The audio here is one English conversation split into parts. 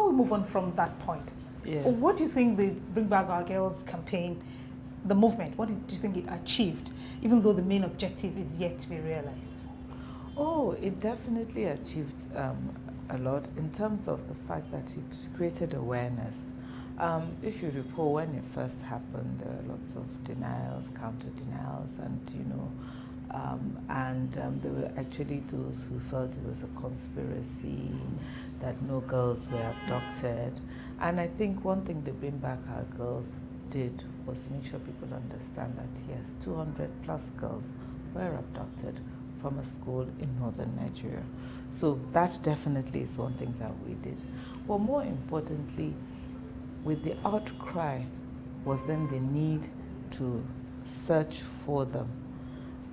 before we move on from that point, Yes. what do you think the Bring Back Our Girls campaign, the movement, what do you think it achieved, even though the main objective is yet to be realized? Oh, it definitely achieved a lot in terms of the fact that it created awareness. If you recall, when it first happened, there were lots of denials, counter denials, and there were actually those who felt it was a conspiracy, that no girls were abducted. And I think one thing the Bring Back Our Girls did was to make sure people understand that yes, 200 plus girls were abducted from a school in northern Nigeria. So that definitely is one thing that we did. But more importantly, with the outcry was then the need to search for them.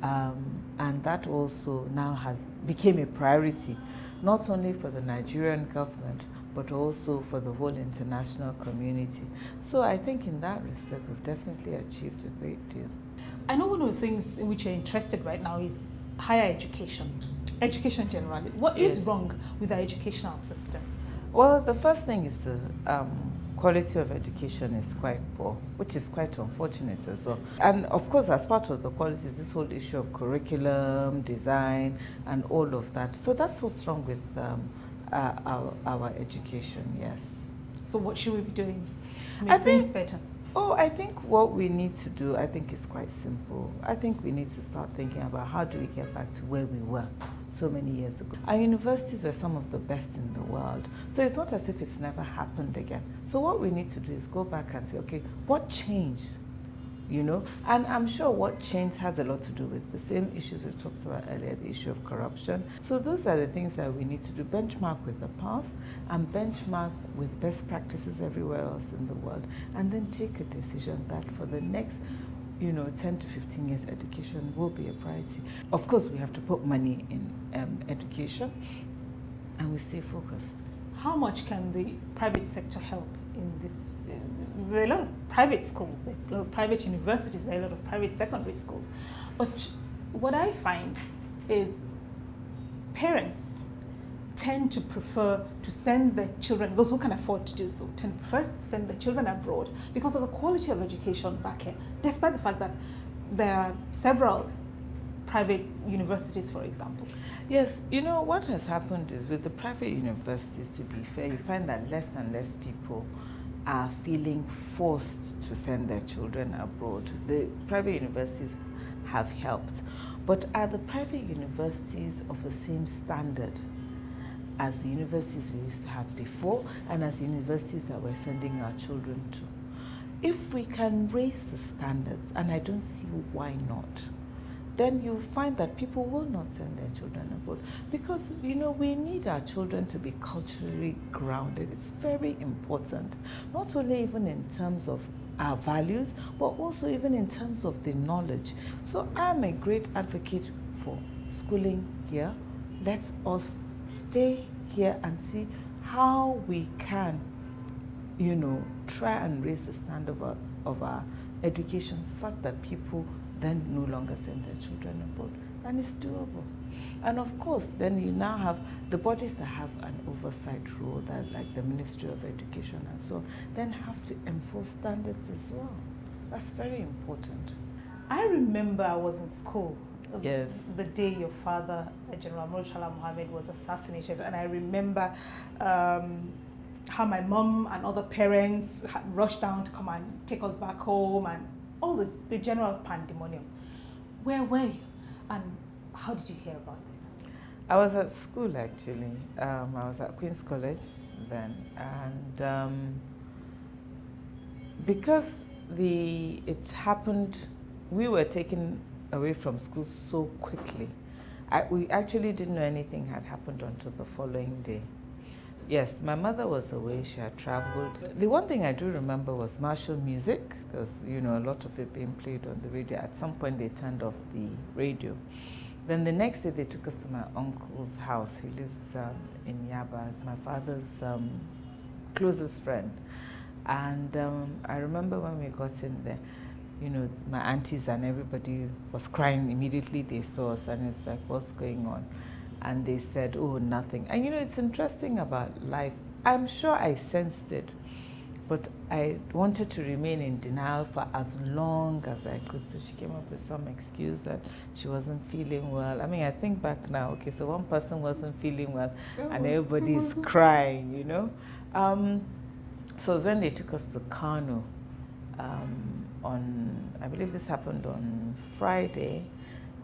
And that also now became a priority, not only for the Nigerian government, but also for the whole international community. So I think in that respect, we've definitely achieved a great deal. I know one of the things in which you're interested right now is higher education, education generally. What is wrong with our educational system? Well, the first thing is the quality of education is quite poor, which is quite unfortunate as well. And of course, as part of the quality is this whole issue of curriculum, design, and all of that. So that's what's wrong with our education, yes. So what should we be doing to make things better? Oh, I think what we need to do, I think is quite simple. I think we need to start thinking about how do we get back to where we were so many years ago. Our universities were some of the best in the world. So it's not as if it's never happened again. So what we need to do is go back and say, okay, what changed? You know, and I'm sure what changed has a lot to do with the same issues we talked about earlier, the issue of corruption. So those are the things that we need to do, benchmark with the past and benchmark with best practices everywhere else in the world, and then take a decision that for the next 10 to 15 years, education will be a priority. Of course, we have to put money in education, and we stay focused. How much can the private sector help in this? There are a lot of private schools, there are a lot of private universities, there are a lot of private secondary schools. But what I find is parents tend to prefer to send their children, those who can afford to do so, tend to prefer to send their children abroad because of the quality of education back here, despite the fact that there are several private universities, for example. Yes, what has happened is with the private universities, to be fair, you find that less and less people are feeling forced to send their children abroad. The private universities have helped, but are the private universities of the same standard as the universities we used to have before and as universities that we're sending our children to? If we can raise the standards, and I don't see why not, then you'll find that people will not send their children abroad because, we need our children to be culturally grounded. It's very important, not only even in terms of our values, but also even in terms of the knowledge. So I'm a great advocate for schooling here. Let us stay here and see how we can, try and raise the standard of our education such that people then no longer send their children abroad. And it's doable. And of course, then you now have the bodies that have an oversight role, that like the Ministry of Education and so on, then have to enforce standards as well. That's very important. I remember I was in school. Yes. The day your father, General Muhammed, was assassinated, and I remember how my mom and other parents had rushed down to come and take us back home, and all the general pandemonium. Where were you, and how did you hear about it? I was at school actually. I was at Queen's College then, and because it happened, we were taken away from school so quickly. We actually didn't know anything had happened until the following day. Yes, my mother was away, she had traveled. The one thing I do remember was martial music. There was, a lot of it being played on the radio. At some point they turned off the radio. Then the next day they took us to my uncle's house. He lives in Yaba, as my father's closest friend. And I remember when we got in there, my aunties and everybody was crying immediately they saw us, and it's like, what's going on? And they said, oh, nothing. And it's interesting about life. I'm sure I sensed it, but I wanted to remain in denial for as long as I could. So she came up with some excuse that she wasn't feeling well. I mean, I think back now, okay, so one person wasn't feeling well and everybody's crying, you know. So it was when they took us to Kano I believe this happened on Friday,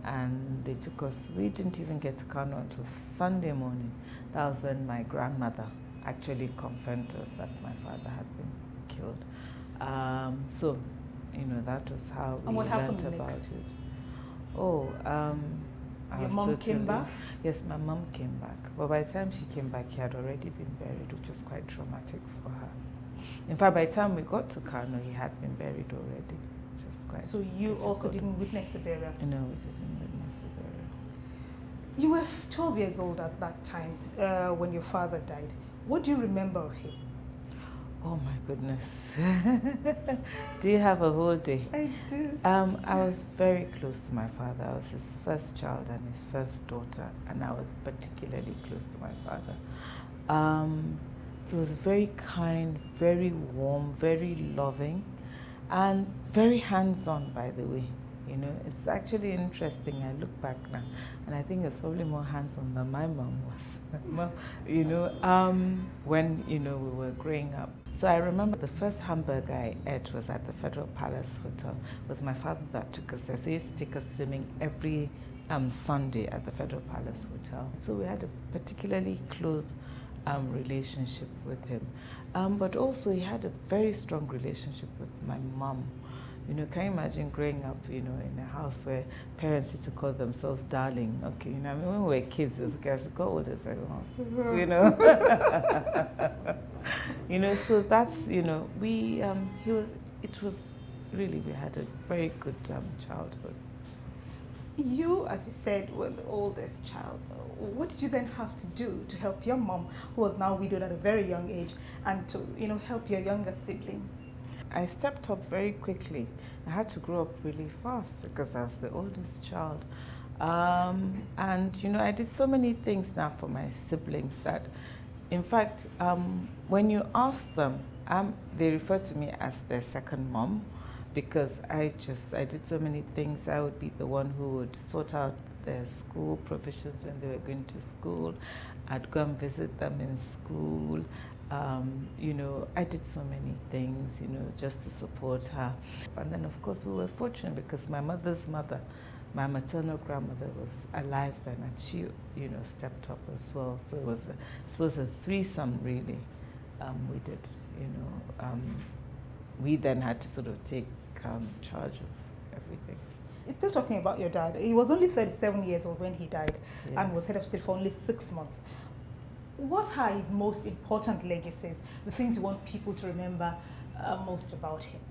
and they took us, we didn't even get to Kano until Sunday morning. That was when my grandmother actually confirmed to us that my father had been killed. So, you know, that was how we learned about it. Oh, your mom came back? Yes, my mom came back. But by the time she came back, he had already been buried, which was quite traumatic for her. In fact, by the time we got to Kano, he had been buried already. Which was quite so you difficult. also didn't witness the burial? No, we didn't witness the burial. You were 12 years old at that time when your father died. What do you remember of him? Oh my goodness. Do you have a whole day? I do. I was very close to my father. I was his first child and his first daughter, and I was particularly close to my father. He was very kind, very warm, very loving, and very hands-on, by the way. You know, it's actually interesting. I look back now, and I think it's probably more hands-on than my mom was. You know, when, you know, we were growing up. So I remember the first hamburger I ate was at the Federal Palace Hotel. It was my father that took us there. So he used to take us swimming every Sunday at the Federal Palace Hotel. So we had a particularly close relationship with him. But also he had a very strong relationship with my mom. You know, can you imagine growing up, you know, in a house where parents used to call themselves darling? Okay, you know, I mean, when we were kids, as guys got older, it's like, oh, you know. You know, so that's, you know, we, it was really, we had a very good childhood. You, as you said, were the oldest child. What did you then have to do to help your mom, who was now widowed at a very young age, and to, you know, help your younger siblings? I stepped up very quickly. I had to grow up really fast because I was the oldest child. And, you know, I did so many things now for my siblings that, in fact, when you ask them, they refer to me as their second mom, because I did so many things. I would be the one who would sort out their school provisions when they were going to school. I'd go and visit them in school. You know, I did so many things, you know, just to support her. And then, of course, we were fortunate because my mother's mother, my maternal grandmother, was alive then, and she, you know, stepped up as well. So it was a threesome, really. We did, you know. We then had to sort of take charge of everything. Still talking about your dad, he was only 37 years old when he died. Yes. And was head of state for only 6 months. What are his most important legacies, the things you want people to remember most about him?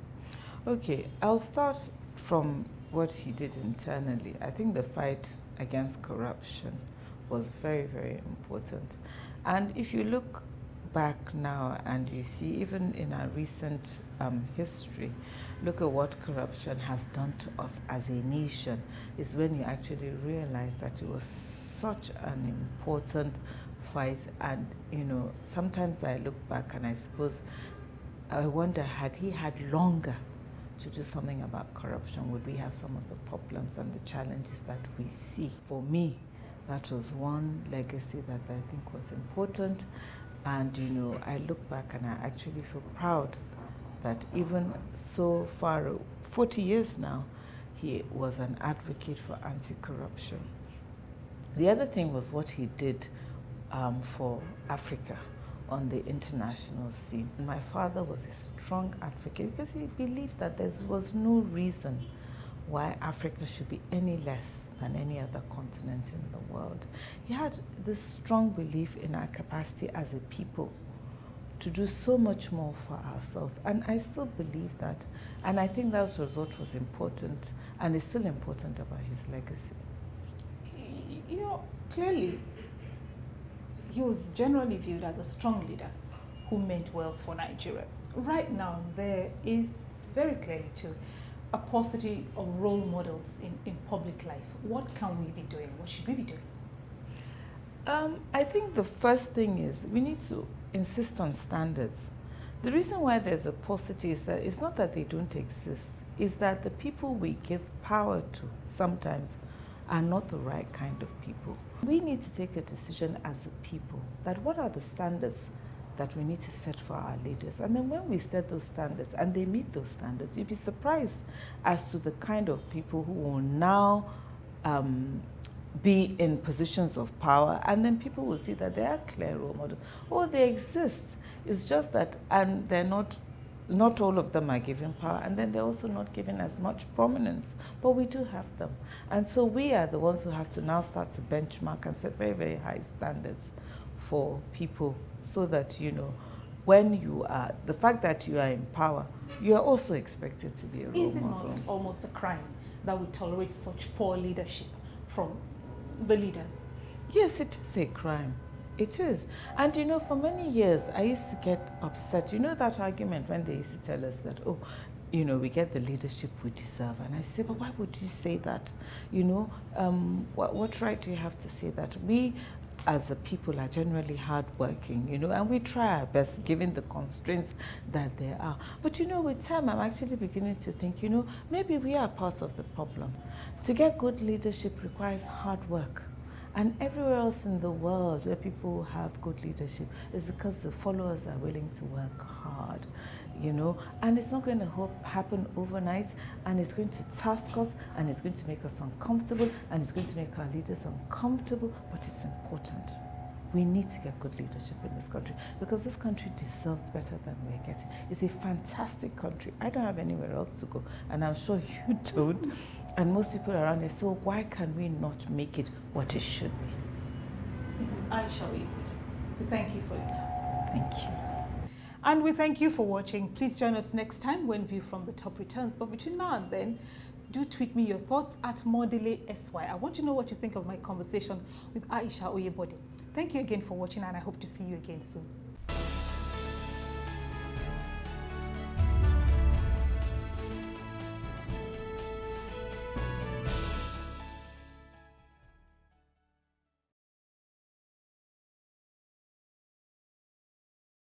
Okay, I'll start from what he did internally. I think the fight against corruption was very, very important. And if you look back now and you see, even in our recent history, look at what corruption has done to us as a nation, is when you actually realize that it was such an important fight. And, you know, sometimes I look back and I suppose, I wonder, had he had longer to do something about corruption, would we have some of the problems and the challenges that we see? For me, that was one legacy that I think was important. And, you know, I look back and I actually feel proud that even so far, 40 years now, he was an advocate for anti-corruption. The other thing was what he did for Africa on the international scene. My father was a strong advocate because he believed that there was no reason why Africa should be any less than any other continent in the world. He had this strong belief in our capacity as a people to do so much more for ourselves. And I still believe that. And I think that was what was important and is still important about his legacy. You know, clearly, he was generally viewed as a strong leader who meant well for Nigeria. Right now, there is very clearly too a paucity of role models in public life. What can we be doing? What should we be doing? I think the first thing is we need to insist on standards. The reason why there's a paucity is that it's not that they don't exist, it's that the people we give power to sometimes are not the right kind of people. We need to take a decision as a people that what are the standards that we need to set for our leaders. And then when we set those standards and they meet those standards, you'd be surprised as to the kind of people who will now be in positions of power, and then people will see that they are clear role models. Oh, they exist. It's just that, and they're not all of them are given power, and then they're also not given as much prominence, but we do have them. And so we are the ones who have to now start to benchmark and set very, very high standards for people, so that, you know, when you are, the fact that you are in power, you are also expected to be a role model. Is it not almost a crime that we tolerate such poor leadership from the leaders? Yes, it is a crime. It is. And you know, for many years, I used to get upset. You know that argument when they used to tell us that, oh, you know, we get the leadership we deserve. And I say, but why would you say that? You know, what right do you have to say that? We, as a people, are generally hardworking, you know, and we try our best given the constraints that there are. But you know, with time, I'm actually beginning to think, you know, maybe we are part of the problem. To get good leadership requires hard work. And everywhere else in the world where people have good leadership is because the followers are willing to work hard, you know. And it's not going to happen overnight, and it's going to task us, and it's going to make us uncomfortable, and it's going to make our leaders uncomfortable, but it's important. We need to get good leadership in this country because this country deserves better than we're getting. It's a fantastic country. I don't have anywhere else to go, and I'm sure you don't. And most people around there, so why can we not make it what it should be? Mrs. Aisha Oyebode, we thank you for your time. Thank you. And we thank you for watching. Please join us next time when View from the Top returns. But between now and then, do tweet me your thoughts at @ModelSY. I want to know what you think of my conversation with Aisha Oyebode. Thank you again for watching, and I hope to see you again soon.